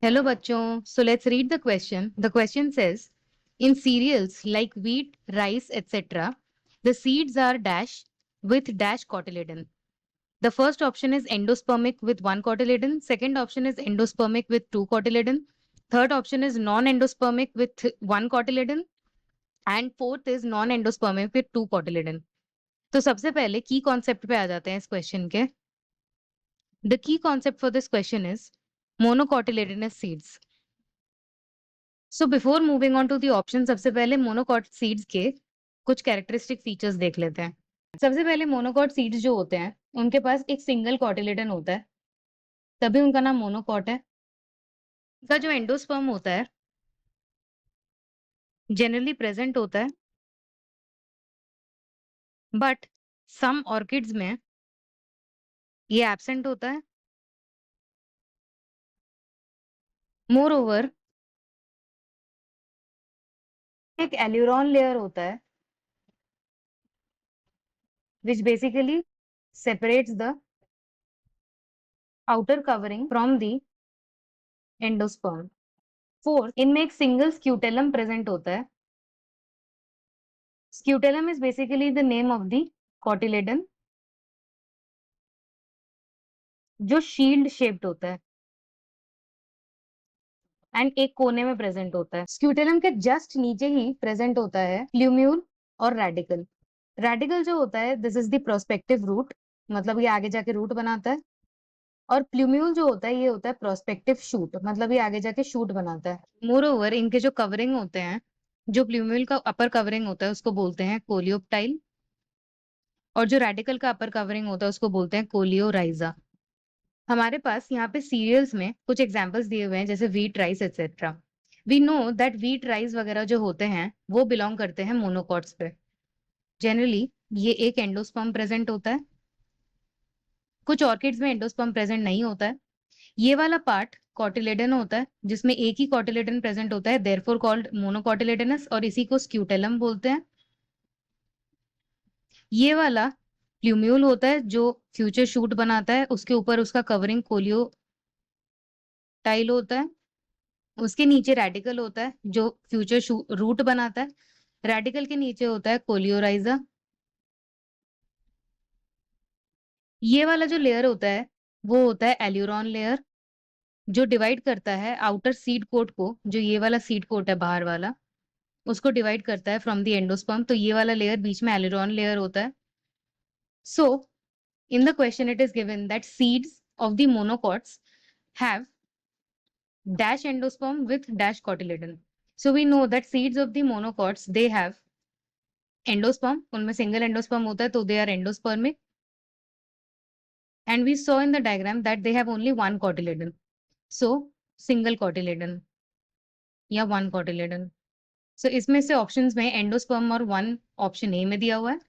Hello bachon. So let's read the question. The question says, in cereals like wheat, rice, etc., the seeds are dash with dash cotyledon. The first option is endospermic with one cotyledon. Second option is endospermic with two cotyledon. Third option is non-endospermic with one cotyledon. And fourth is non-endospermic with two cotyledon. तो सबसे पहले की concept पे आ जाते हैं इस question के. The key concept for this question is monocotyledonous seeds. So before moving on to the option, सबसे पहले मोनोकॉट सीड्स के कुछ कैरेक्टरिस्टिक फीचर्स देख लेते हैं. सबसे पहले मोनोकॉट सीड्स जो होते हैं उनके पास एक सिंगल कॉटिलेडन होता है, तभी उनका नाम मोनोकॉट है. उनका जो एंडोस्पर्म होता है जनरली प्रेजेंट होता है, बट सम ऑर्किड्स में ये एब्सेंट होता है. मोर ओवर एक एल्यूरॉन लेयर होता है which basically separates the outer covering from the endosperm. Fourth, इनमें एक सिंगल स्क्यूटेलम प्रेजेंट होता है. Scutellum is basically the name of the cotyledon जो शील्ड शेप्ड होता है एंड एक कोने में प्रेजेंट होता है. स्क्यूटेलम के जस्ट नीचे ही प्रेजेंट होता है प्ल्यूम्यूल और रेडिकल. रेडिकल जो होता है this is the prospective root, मतलब ये आगे जाके रूट बनाता है. और प्ल्यूम्यूल जो होता है ये होता है प्रोस्पेक्टिव शूट, मतलब ये आगे जाके शूट बनाता है. मोर ओवर इनके जो कवरिंग होते हैं, जो प्ल्यूम्यूल का अपर कवरिंग होता है उसको बोलते हैं कोलियोप्टाइल, और जो रेडिकल का अपर कवरिंग होता है उसको बोलते हैं कोलियोराइजा. हमारे पास यहाँ पे सीरियल्स में कुछ एग्जांपल्स दिए हुए हैं जैसे wheat, rice etcetera. We know that wheat, rice वगैरह जो होते हैं वो बिलोंग करते हैं मोनोकॉट्स पे. जनरली ये एक एंडोस्पर्म प्रेजेंट होता है. कुछ ऑर्किड्स में एंडोस्पर्म प्रेजेंट नहीं होता है. ये वाला पार्ट कॉटिलेडन होता है जिसमें एक ही कॉटिलेडन प्रेजेंट होता है, देयरफॉर कॉल्ड मोनोकॉटिलेडनस, और इसी को स्क्यूटेलम बोलते हैं. ये वाला प्ल्यूम्यूल होता है जो फ्यूचर शूट बनाता है, उसके ऊपर उसका कवरिंग कोलियोटाइल होता है. उसके नीचे रेडिकल होता है जो फ्यूचर रूट बनाता है. रेडिकल के नीचे होता है कोलियोराइजा. ये वाला जो लेयर होता है वो होता है एल्यूरॉन लेयर, जो डिवाइड करता है आउटर सीड कोट को, जो ये वाला सीड कोट है बाहर वाला, उसको डिवाइड करता है फ्रॉम द एंडोस्पर्म. तो ये वाला लेयर बीच में एल्यूरॉन लेयर होता है. सो in the question it is given that seeds of the monocots have dash endosperm with dash cotyledon. So we know that seeds of the monocots they have endosperm, उनमें single endosperm होता है तो they are endospermic, and we saw in the diagram that they have only one cotyledon, so single cotyledon या one cotyledon. So इसमें से options में endosperm और one option A में दिया हुआ है,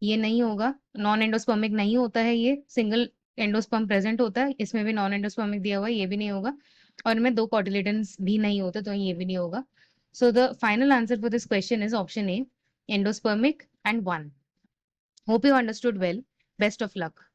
ये नहीं होगा. नॉन एंडोस्पर्मिक नहीं होता है, ये सिंगल एंडोस्पर्म प्रेजेंट होता है. इसमें भी नॉन एंडोस्पर्मिक दिया हुआ है, ये भी नहीं होगा. और इनमें दो कॉटिलेडन्स भी नहीं होते तो ये भी नहीं होगा. So the final answer for this question is option A, endospermic and one. Hope you understood well. Best of luck.